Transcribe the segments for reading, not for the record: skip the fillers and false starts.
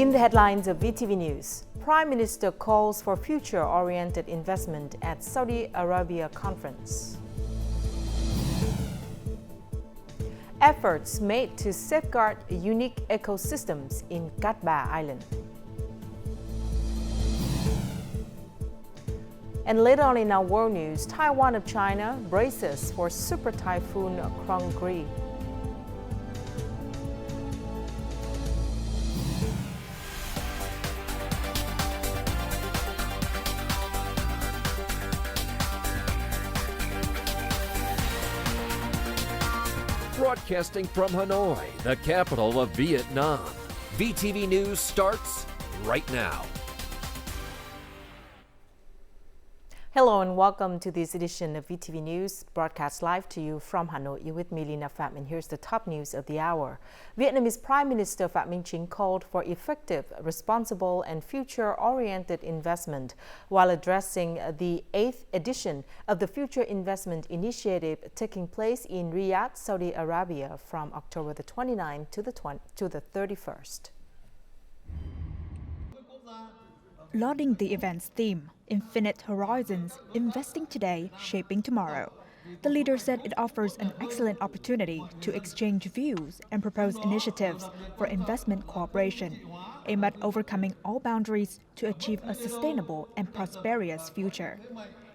In the headlines of VTV News, Prime Minister calls for future-oriented investment at Saudi Arabia conference. Efforts made to safeguard unique ecosystems in Katba Island. And later on in our world news, Taiwan of China braces for super typhoon KONGREY. Broadcasting from Hanoi, the capital of Vietnam. VTV News starts right now. Hello and welcome to this edition of VTV News, broadcast live to you from Hanoi. You're with me, Lina Pham, and here's the top news of the hour. Vietnamese Prime Minister Pham Minh Chinh called for effective, responsible and future-oriented investment while addressing the 8th edition of the Future Investment Initiative taking place in Riyadh, Saudi Arabia from October the 29th to the 31st. Lauding the event's theme, Infinite Horizons, Investing Today, Shaping Tomorrow, the leader said it offers an excellent opportunity to exchange views and propose initiatives for investment cooperation, aimed at overcoming all boundaries to achieve a sustainable and prosperous future.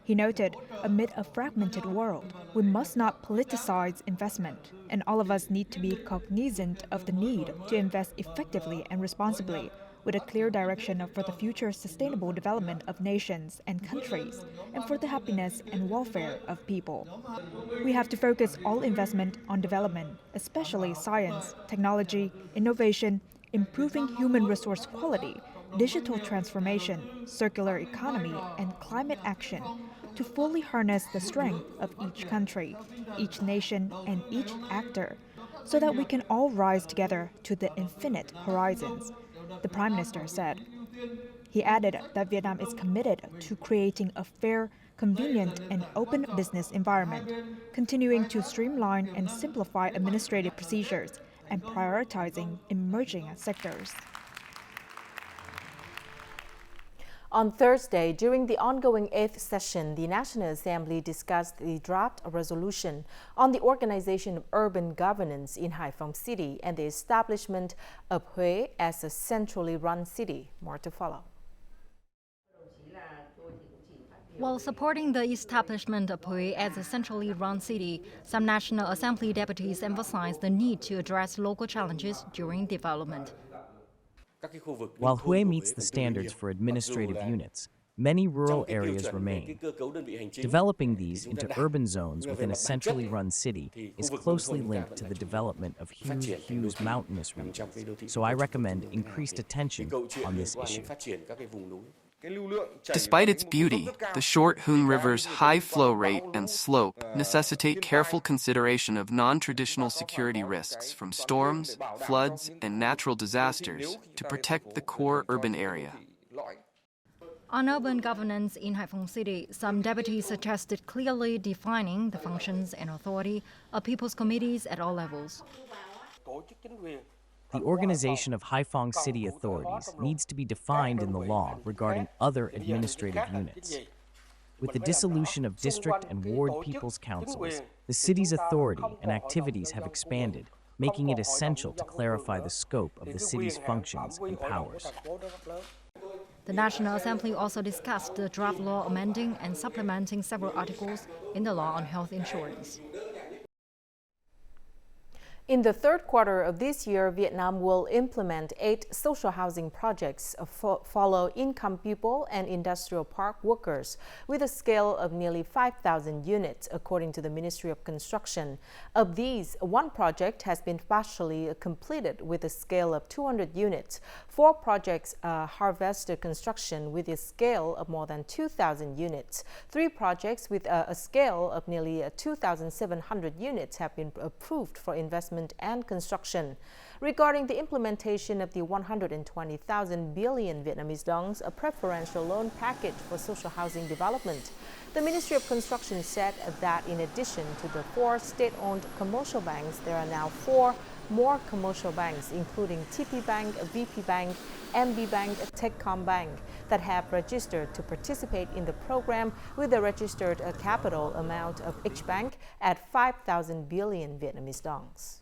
He noted, amid a fragmented world, we must not politicize investment, and all of us need to be cognizant of the need to invest effectively and responsibly, with a clear direction for the future sustainable development of nations and countries, and for the happiness and welfare of people. We have to focus all investment on development, especially science, technology, innovation, improving human resource quality, digital transformation, circular economy, and climate action, to fully harness the strength of each country, each nation, and each actor, so that we can all rise together to the infinite horizons, the Prime Minister said. He added that Vietnam is committed to creating a fair, convenient and open business environment, continuing to streamline and simplify administrative procedures and prioritizing emerging sectors. On Thursday, during the ongoing 8th session, the National Assembly discussed the draft resolution on the organization of urban governance in Hai Phong City and the establishment of Phie as a centrally run city. More to follow. While supporting the establishment of Phie as a centrally run city, some National Assembly deputies emphasized the need to address local challenges during development. While Phie meets the standards for administrative units, many rural areas remain. Developing these into urban zones within a centrally run city is closely linked to the development of huge mountainous regions, so I recommend increased attention on this issue. Despite its beauty, the short Hoon River's high flow rate and slope necessitate careful consideration of non-traditional security risks from storms, floods, and natural disasters to protect the core urban area. On urban governance in Hai Phong City, some deputies suggested clearly defining the functions and authority of people's committees at all levels. The organization of Hai Phong City authorities needs to be defined in the law regarding other administrative units. With the dissolution of district and ward people's councils, the city's authority and activities have expanded, making it essential to clarify the scope of the city's functions and powers. The National Assembly also discussed the draft law amending and supplementing several articles in the law on health insurance. In the third quarter of this year, Vietnam will implement 8 social housing projects for low-income people and industrial park workers with a scale of nearly 5,000 units, according to the Ministry of Construction. Of these, 1 project has been partially completed with a scale of 200 units. 4 projects harvested construction with a scale of more than 2,000 units. 3 projects with a scale of nearly 2,700 units have been approved for investment and construction. Regarding the implementation of the 120,000 billion Vietnamese dongs, a preferential loan package for social housing development, the Ministry of Construction said that in addition to the 4 state-owned commercial banks, there are now 4 more commercial banks, including TP Bank, VP Bank, MB Bank, Techcom Bank, that have registered to participate in the program with a registered capital amount of each bank at 5,000 billion Vietnamese dongs.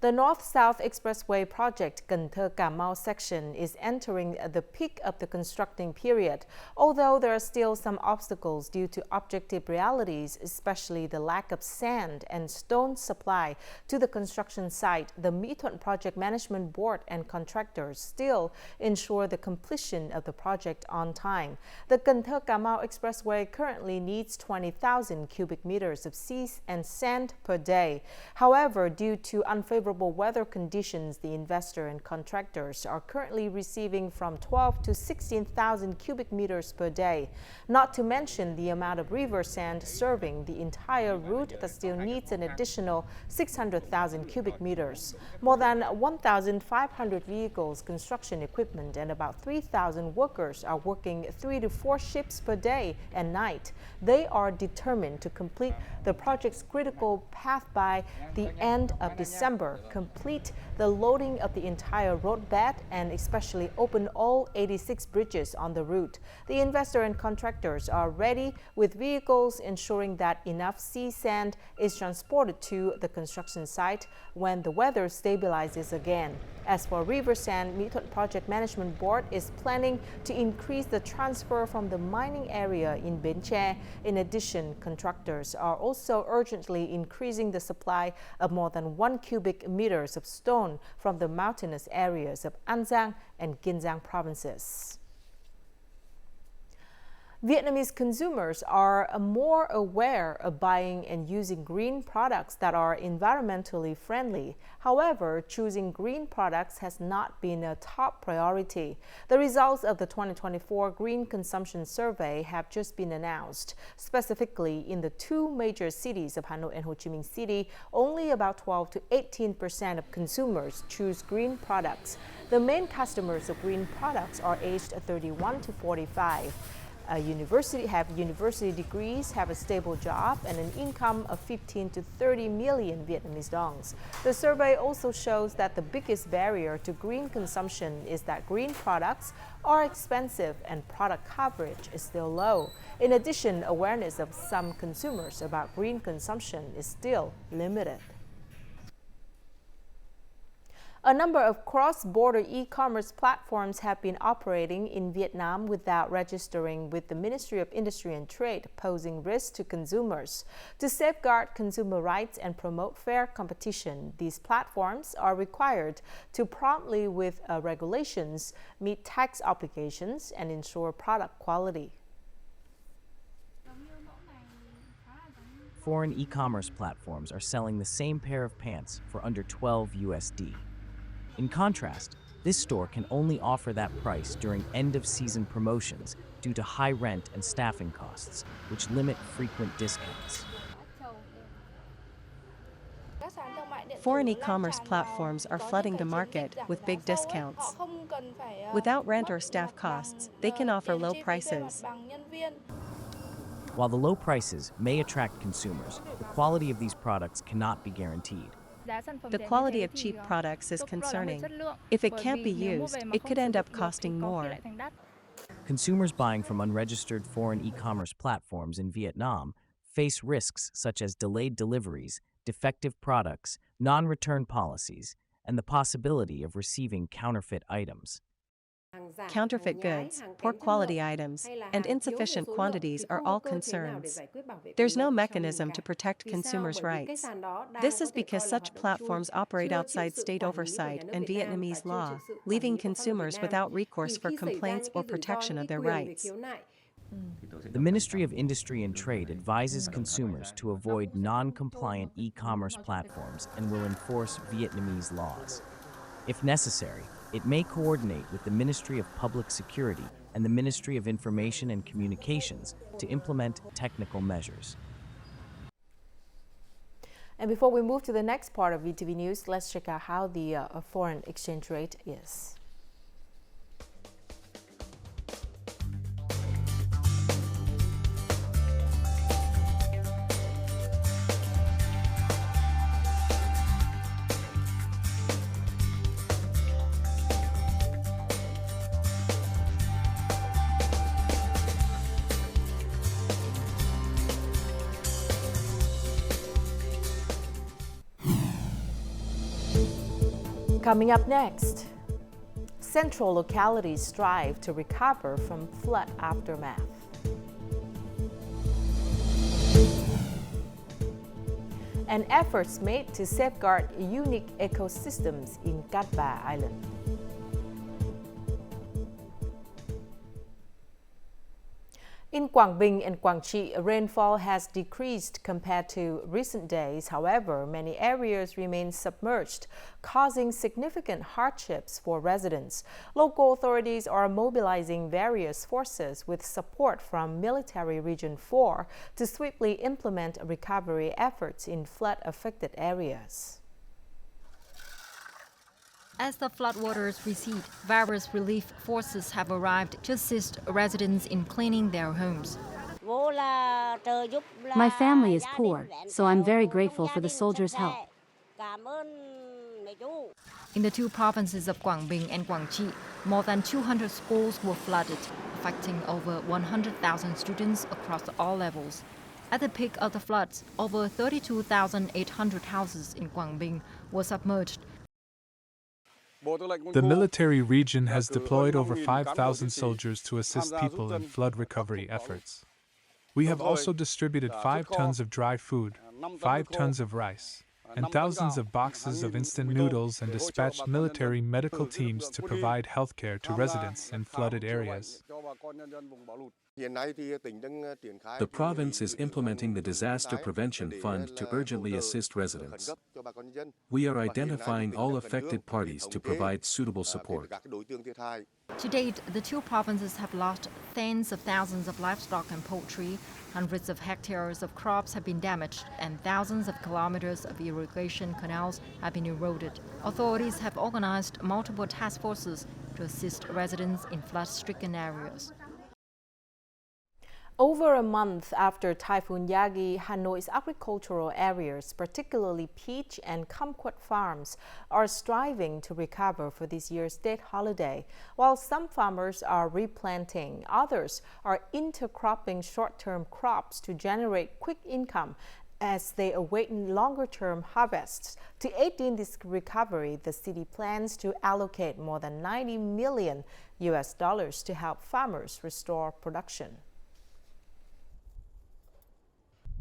The North-South Expressway project Cần Thơ-Cà Mau section is entering the peak of the constructing period, although there are still some obstacles due to objective realities, especially the lack of sand and stone supply to the construction site. The Mỹ Thuận Project Management Board and contractors still ensure the completion of the project on time. The Cần Thơ-Cà Mau Expressway currently needs 20,000 cubic meters of sea and sand per day. However, due to unfavorable weather conditions, the investor and contractors are currently receiving from 12 to 16,000 cubic meters per day, not to mention the amount of river sand serving the entire route that still needs an additional 600,000 cubic meters. More than 1,500 vehicles, construction equipment, and about 3,000 workers are working 3 to 4 shifts per day and night. They are determined to complete the project's critical path by the end of December, complete the loading of the entire roadbed, and especially open all 86 bridges on the route. The investor and contractors are ready with vehicles, ensuring that enough sea sand is transported to the construction site when the weather stabilizes again. As for river sand, Mỹ Thuận Project Management Board is planning to increase the transfer from the mining area in Bến Tre. In addition, contractors are also urgently increasing the supply of more than 1 cubic meters of stone from the mountainous areas of An Giang and Kiên Giang provinces. Vietnamese consumers are more aware of buying and using green products that are environmentally friendly. However, choosing green products has not been a top priority. The results of the 2024 Green Consumption Survey have just been announced. Specifically, in the two major cities of Hanoi and Ho Chi Minh City, only about 12 to 18% of consumers choose green products. The main customers of green products are aged 31 to 45. Have university degrees, have a stable job, and an income of 15 to 30 million Vietnamese dongs. The survey also shows that the biggest barrier to green consumption is that green products are expensive and product coverage is still low. In addition, awareness of some consumers about green consumption is still limited. A number of cross-border e-commerce platforms have been operating in Vietnam without registering with the Ministry of Industry and Trade, posing risks to consumers. To safeguard consumer rights and promote fair competition, these platforms are required to promptly with regulations, meet tax obligations, and ensure product quality. Foreign e-commerce platforms are selling the same pair of pants for under 12 USD. In contrast, this store can only offer that price during end-of-season promotions due to high rent and staffing costs, which limit frequent discounts. Foreign e-commerce platforms are flooding the market with big discounts. Without rent or staff costs, they can offer low prices. While the low prices may attract consumers, the quality of these products cannot be guaranteed. The quality of cheap products is concerning. If it can't be used, it could end up costing more. Consumers buying from unregistered foreign e-commerce platforms in Vietnam face risks such as delayed deliveries, defective products, non-return policies, and the possibility of receiving counterfeit items. Counterfeit goods, poor quality items, and insufficient quantities are all concerns. There's no mechanism to protect consumers' rights. This is because such platforms operate outside state oversight and Vietnamese law, leaving consumers without recourse for complaints or protection of their rights. The Ministry of Industry and Trade advises consumers to avoid non-compliant e-commerce platforms and will enforce Vietnamese laws. If necessary, it may coordinate with the Ministry of Public Security and the Ministry of Information and Communications to implement technical measures. And before we move to the next part of VTV News, let's check out how the foreign exchange rate is. Coming up next, central localities strive to recover from flood aftermath. And efforts made to safeguard unique ecosystems in Katba Island. In Quảng Bình and Quảng Trị, rainfall has decreased compared to recent days. However, many areas remain submerged, causing significant hardships for residents. Local authorities are mobilizing various forces with support from Military Region 4 to swiftly implement recovery efforts in flood-affected areas. As the floodwaters recede, various relief forces have arrived to assist residents in cleaning their homes. My family is poor, so I'm very grateful for the soldiers' help. In the two provinces of Quảng Bình and Quảng Trị, more than 200 schools were flooded, affecting over 100,000 students across all levels. At the peak of the floods, over 32,800 houses in Quảng Bình were submerged. The military region has deployed over 5,000 soldiers to assist people in flood recovery efforts. We have also distributed 5 tons of dry food, 5 tons of rice, and thousands of boxes of instant noodles and dispatched military medical teams to provide healthcare to residents in flooded areas. The province is implementing the Disaster Prevention Fund to urgently assist residents. We are identifying all affected parties to provide suitable support. To date, the two provinces have lost tens of thousands of livestock and poultry, hundreds of hectares of crops have been damaged, and thousands of kilometers of irrigation canals have been eroded. Authorities have organized multiple task forces to assist residents in flood-stricken areas. Over a month after Typhoon Yagi, Hanoi's agricultural areas, particularly peach and kumquat farms, are striving to recover for this year's state holiday. While some farmers are replanting, others are intercropping short-term crops to generate quick income as they await longer-term harvests. To aid in this recovery, the city plans to allocate more than $90 million to help farmers restore production.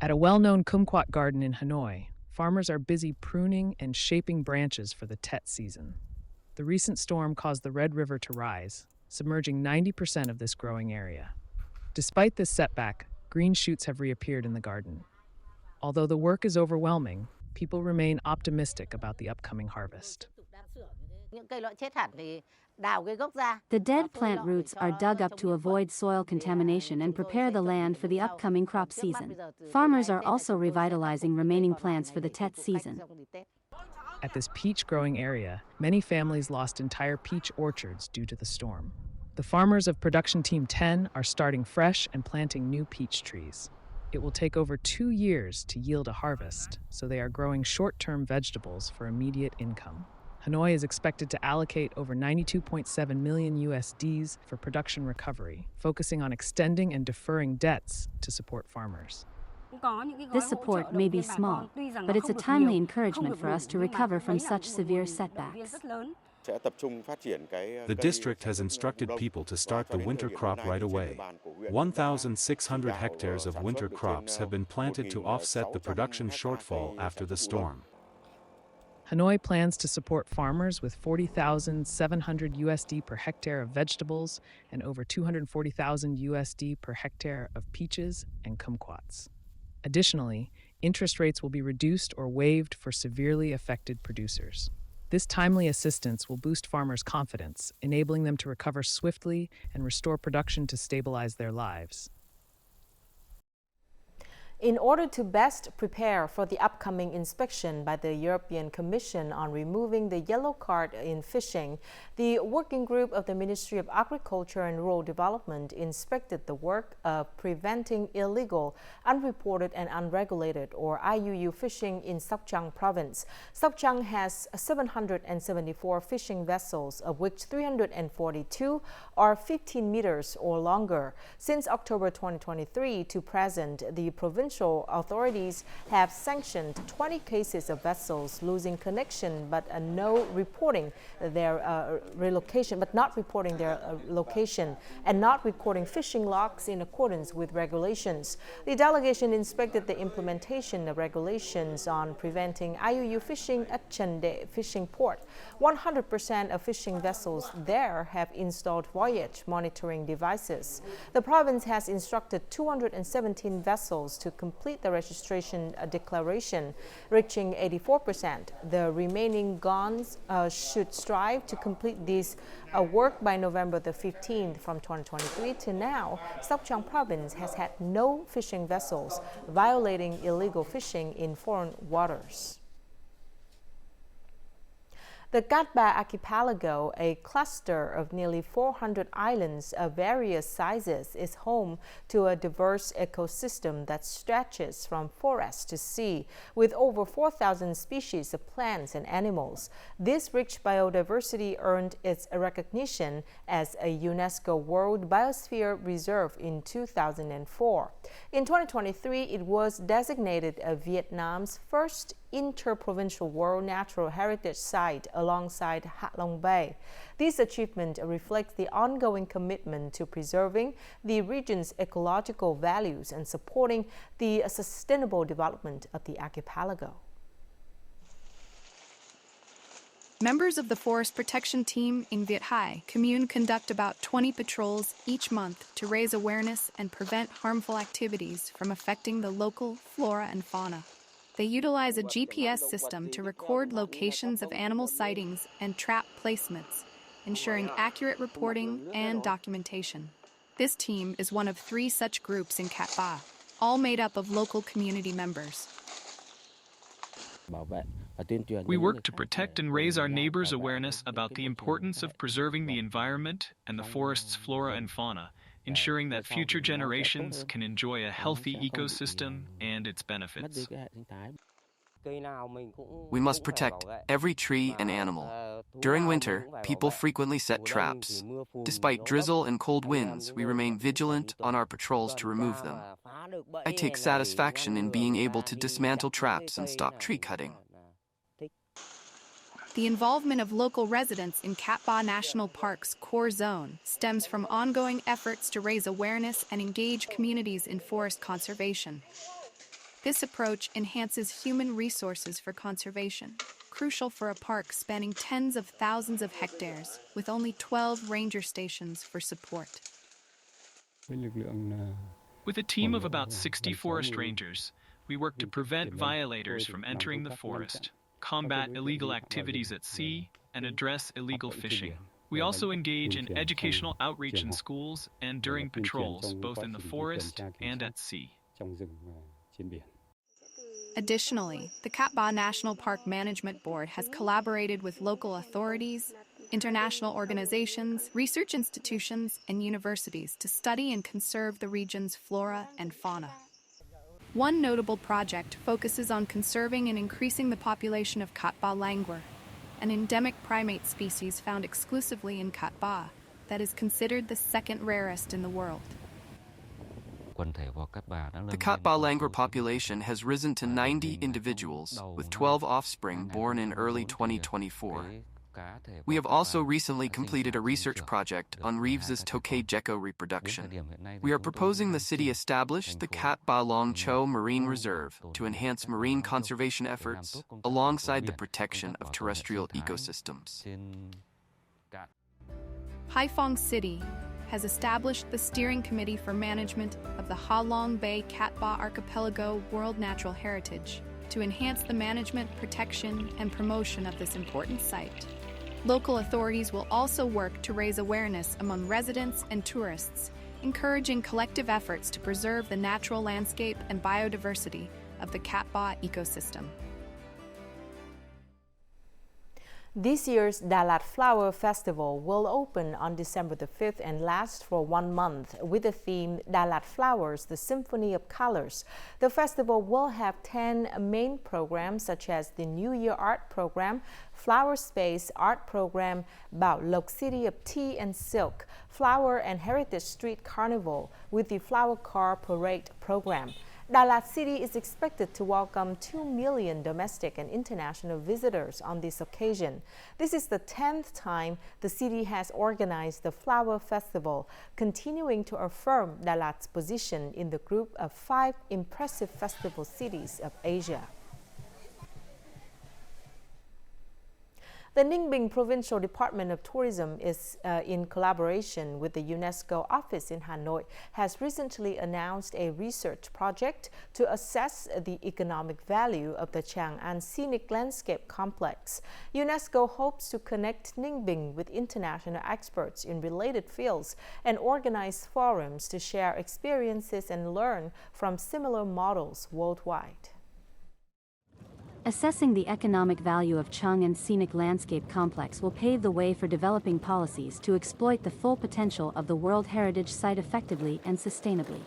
At a well-known kumquat garden in Hanoi, farmers are busy pruning and shaping branches for the Tet season. The recent storm caused the Red River to rise, submerging 90% of this growing area. Despite this setback, green shoots have reappeared in the garden. Although the work is overwhelming, people remain optimistic about the upcoming harvest. The dead plant roots are dug up to avoid soil contamination and prepare the land for the upcoming crop season. Farmers are also revitalizing remaining plants for the Tet season. At this peach-growing area, many families lost entire peach orchards due to the storm. The farmers of Production Team 10 are starting fresh and planting new peach trees. It will take over 2 years to yield a harvest, so they are growing short-term vegetables for immediate income. Hanoi is expected to allocate over $92.7 million USDs for production recovery, focusing on extending and deferring debts to support farmers. This support may be small, but it's a timely encouragement for us to recover from such severe setbacks. The district has instructed people to start the winter crop right away. 1,600 hectares of winter crops have been planted to offset the production shortfall after the storm. Hanoi plans to support farmers with $40,700 USD per hectare of vegetables and over $240,000 USD per hectare of peaches and kumquats. Additionally, interest rates will be reduced or waived for severely affected producers. This timely assistance will boost farmers' confidence, enabling them to recover swiftly and restore production to stabilize their lives. In order to best prepare for the upcoming inspection by the European Commission on removing the yellow card in fishing, the working group of the Ministry of Agriculture and Rural Development inspected the work of preventing illegal, unreported and unregulated or IUU fishing in Sóc Trăng province. Sóc Trăng has 774 fishing vessels, of which 342 are 15 meters or longer. Since October 2023 to present, the provincial provincial authorities have sanctioned 20 cases of vessels losing connection but not reporting their location and not recording fishing logs in accordance with regulations. The delegation inspected the implementation of regulations on preventing IUU fishing at Chende Fishing Port. 100% of fishing vessels there have installed voyage monitoring devices. The province has instructed 217 vessels to complete the registration declaration, reaching 84%. The remaining guns should strive to complete this work by November the 15th. From 2023 to now, Sopchang Province has had no fishing vessels violating illegal fishing in foreign waters. The Katba archipelago, a cluster of nearly 400 islands of various sizes, is home to a diverse ecosystem that stretches from forest to sea, with over 4,000 species of plants and animals. This rich biodiversity earned its recognition as a UNESCO World Biosphere Reserve in 2004. In 2023, it was designated Vietnam's first interprovincial World Natural Heritage Site alongside Hạ Long Bay. This achievement reflects the ongoing commitment to preserving the region's ecological values and supporting the sustainable development of the archipelago. Members of the Forest Protection Team in Viet Hai Commune conduct about 20 patrols each month to raise awareness and prevent harmful activities from affecting the local flora and fauna. They utilize a GPS system to record locations of animal sightings and trap placements, ensuring accurate reporting and documentation. This team is one of 3 such groups in Cat Ba, all made up of local community members. We work to protect and raise our neighbors' awareness about the importance of preserving the environment and the forest's flora and fauna, ensuring that future generations can enjoy a healthy ecosystem and its benefits. We must protect every tree and animal. During winter, people frequently set traps. Despite drizzle and cold winds, we remain vigilant on our patrols to remove them. I take satisfaction in being able to dismantle traps and stop tree cutting. The involvement of local residents in Cat Ba National Park's core zone stems from ongoing efforts to raise awareness and engage communities in forest conservation. This approach enhances human resources for conservation, crucial for a park spanning tens of thousands of hectares, with only 12 ranger stations for support. With a team of about 60 forest rangers, we work to prevent violators from entering the forest, combat illegal activities at sea, and address illegal fishing. We also engage in educational outreach in schools and during patrols, both in the forest and at sea. Additionally, the Cat Ba National Park Management Board has collaborated with local authorities, international organizations, research institutions, and universities to study and conserve the region's flora and fauna. One notable project focuses on conserving and increasing the population of Cat Ba langur, an endemic primate species found exclusively in Cat Ba that is considered the second rarest in the world. The Cat Ba langur population has risen to 90 individuals, with 12 offspring born in early 2024. We have also recently completed a research project on Reeves's tokay gecko reproduction. We are proposing the city establish the Cat Ba Long Cho Marine Reserve to enhance marine conservation efforts alongside the protection of terrestrial ecosystems. Haiphong City has established the Steering Committee for Management of the Ha Long Bay Cat Ba Archipelago World Natural Heritage to enhance the management, protection, and promotion of this important site. Local authorities will also work to raise awareness among residents and tourists, encouraging collective efforts to preserve the natural landscape and biodiversity of the Cat Ba ecosystem. This year's Đà Lạt Flower Festival will open on December the 5th and last for 1 month with the theme Đà Lạt Flowers, the Symphony of Colors. The festival will have 10 main programs such as the New Year Art Program, Flower Space Art Program, Bảo Lộc City of Tea and Silk, Flower and Heritage Street Carnival with the Flower Car Parade Program. Dalat City is expected to welcome 2 million domestic and international visitors on this occasion. This is the 10th time the city has organized the Flower Festival, continuing to affirm Dalat's position in the group of 5 impressive festival cities of Asia. The Ninh Provincial Department of Tourism is in collaboration with the UNESCO office in Hanoi has recently announced a research project to assess the economic value of the Chang'an Scenic Landscape Complex. UNESCO hopes to connect Ninh with international experts in related fields and organize forums to share experiences and learn from similar models worldwide. Assessing the economic value of Chang'an Scenic Landscape Complex will pave the way for developing policies to exploit the full potential of the World Heritage Site effectively and sustainably.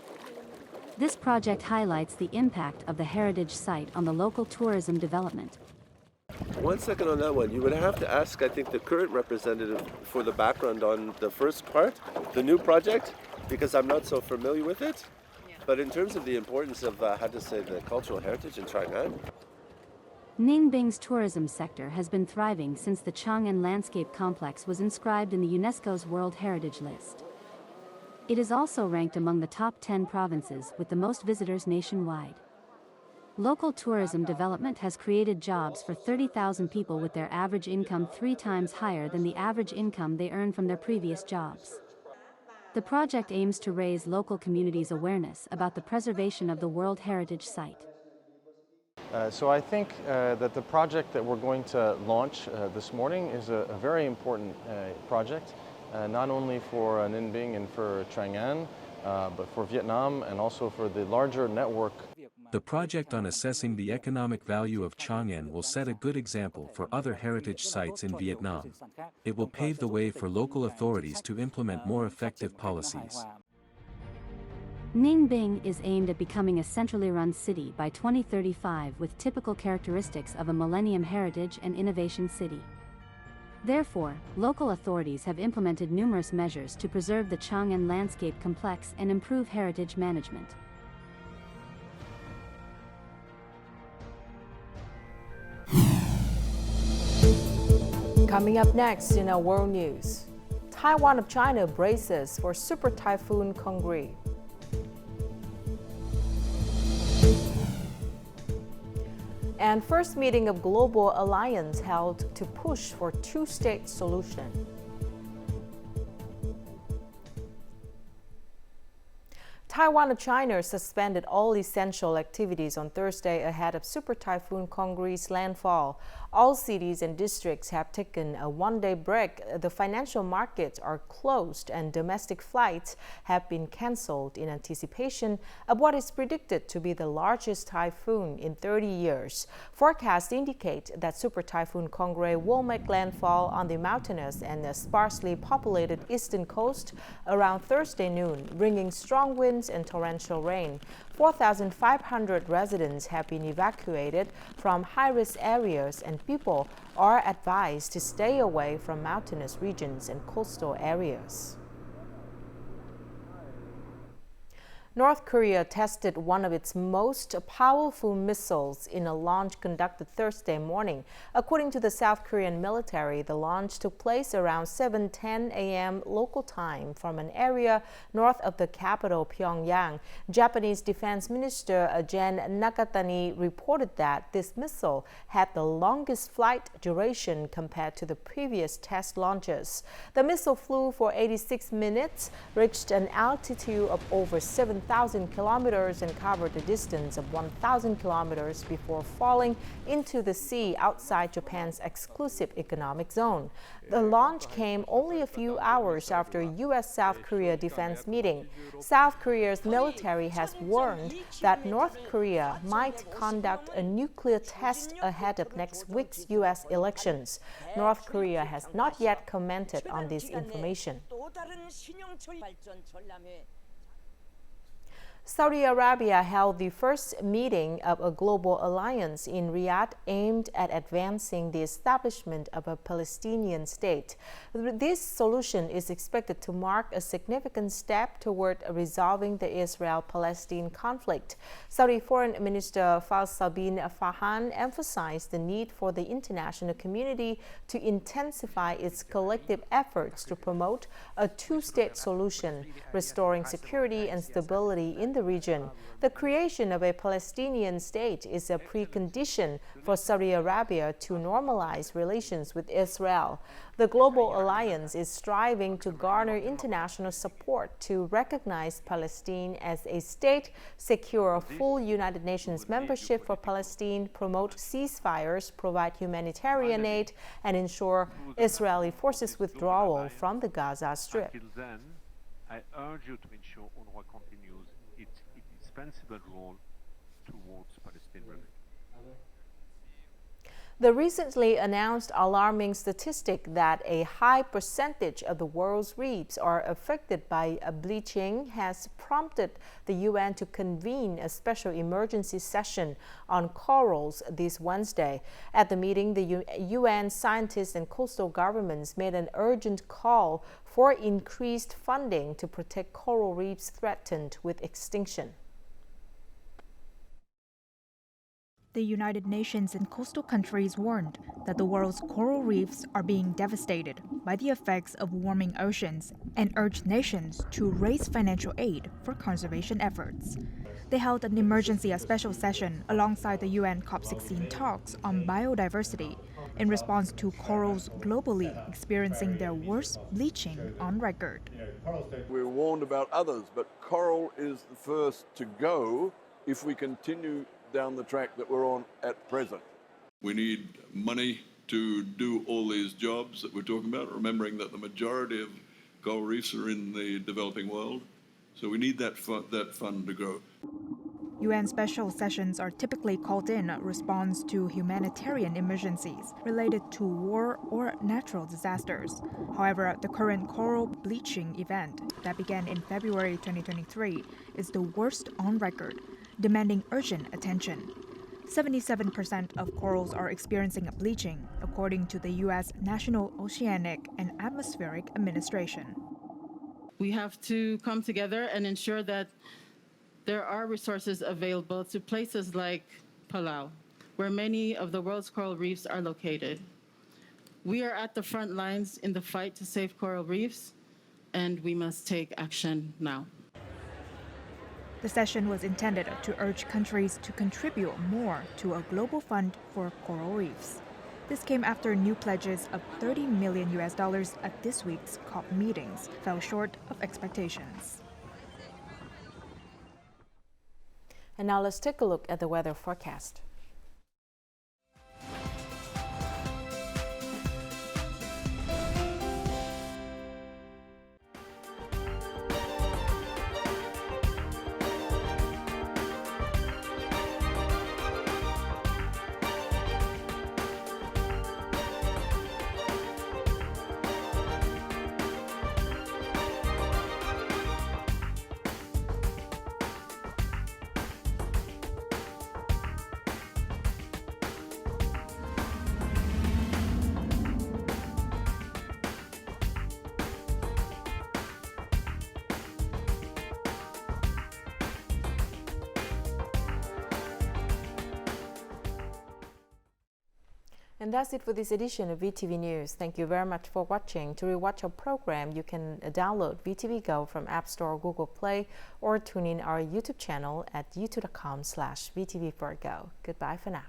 This project highlights the impact of the heritage site on the local tourism development. 1 second on that one. You would have to ask, I think, the current representative for the background on the first part, the new project, because I'm not so familiar with it. But in terms of the importance of, the cultural heritage in Chang'an, Ninh tourism sector has been thriving since the Chang'an Landscape Complex was inscribed in the UNESCO's World Heritage List. It is also ranked among the top 10 provinces with the most visitors nationwide. Local tourism development has created jobs for 30,000 people with their average income 3 times higher than the average income they earn from their previous jobs. The project aims to raise local communities' awareness about the preservation of the World Heritage Site. So I think that the project that we're going to launch this morning is a very important project, not only for Ninh and for Chang'an, but for Vietnam and also for the larger network. The project on assessing the economic value of Chang'an will set a good example for other heritage sites in Vietnam. It will pave the way for local authorities to implement more effective policies. Ninh is aimed at becoming a centrally run city by 2035 with typical characteristics of a Millennium Heritage and Innovation City. Therefore, local authorities have implemented numerous measures to preserve the Chang'an Landscape Complex and improve heritage management. Coming up next in our world news, Taiwan of China braces for super typhoon KONGREY. And first meeting of Global Alliance held to push for two-state solution. Taiwan of China suspended all essential activities on Thursday ahead of Super Typhoon KONGREY's landfall. All cities and districts have taken a one-day break. The financial markets are closed and domestic flights have been cancelled in anticipation of what is predicted to be the largest typhoon in 30 years. Forecasts indicate that Super Typhoon KONGREY will make landfall on the mountainous and sparsely populated eastern coast around Thursday noon, bringing strong winds and torrential rain. 4,500 residents have been evacuated from high-risk areas and people are advised to stay away from mountainous regions and coastal areas. North Korea tested one of its most powerful missiles in a launch conducted Thursday morning. According to the South Korean military, the launch took place around 7:10 a.m. local time from an area north of the capital, Pyongyang. Japanese Defense Minister Jen Nakatani reported that this missile had the longest flight duration compared to the previous test launches. The missile flew for 86 minutes, reached an altitude of over 7,000 kilometers and covered a distance of 1,000 kilometers before falling into the sea outside Japan's exclusive economic zone. The launch came only a few hours after a U.S.-South Korea defense meeting. South Korea's military has warned that North Korea might conduct a nuclear test ahead of next week's U.S. elections. North Korea has not yet commented on this information. Saudi Arabia held the first meeting of a global alliance in Riyadh aimed at advancing the establishment of a Palestinian state. This solution is expected to mark a significant step toward resolving the Israel-Palestine conflict. Saudi Foreign Minister Faisal bin Farhan emphasized the need for the international community to intensify its collective efforts to promote a two-state solution, restoring security and stability in the region. The creation of a Palestinian state is a precondition for Saudi Arabia to normalize relations with Israel. The global alliance is striving to garner international support to recognize Palestine as a state, secure full United Nations membership for Palestine, promote ceasefires, provide humanitarian aid, and ensure Israeli forces withdrawal from the Gaza Strip. Until then, I urge you to ensure UNRWA continues its indispensable role towards Palestine relief. The recently announced alarming statistic that a high percentage of the world's reefs are affected by bleaching has prompted the UN to convene a special emergency session on corals this Wednesday. At the meeting, the UN scientists and coastal governments made an urgent call for increased funding to protect coral reefs threatened with extinction. The United Nations and coastal countries warned that the world's coral reefs are being devastated by the effects of warming oceans and urged nations to raise financial aid for conservation efforts. They held an emergency special session alongside the UN COP16 talks on biodiversity in response to corals globally experiencing their worst bleaching on record. We're warned about others, but coral is the first to go if we continue down the track that we're on at present. We need money to do all these jobs that we're talking about, remembering that the majority of coral reefs are in the developing world. So we need that fund to grow. UN special sessions are typically called in response to humanitarian emergencies related to war or natural disasters. However, the current coral bleaching event that began in February 2023 is the worst on record, demanding urgent attention. 77% of corals are experiencing bleaching, according to the U.S. National Oceanic and Atmospheric Administration. We have to come together and ensure that there are resources available to places like Palau, where many of the world's coral reefs are located. We are at the front lines in the fight to save coral reefs, and we must take action now. The session was intended to urge countries to contribute more to a global fund for coral reefs. This came after new pledges of $30 million at this week's COP meetings fell short of expectations. And now let's take a look at the weather forecast. And that's it for this edition of VTV News. Thank you very much for watching. To rewatch our program, you can download VTVgo from App Store or Google Play, or tune in our YouTube channel at youtube.com/VTV4Go. Goodbye for now.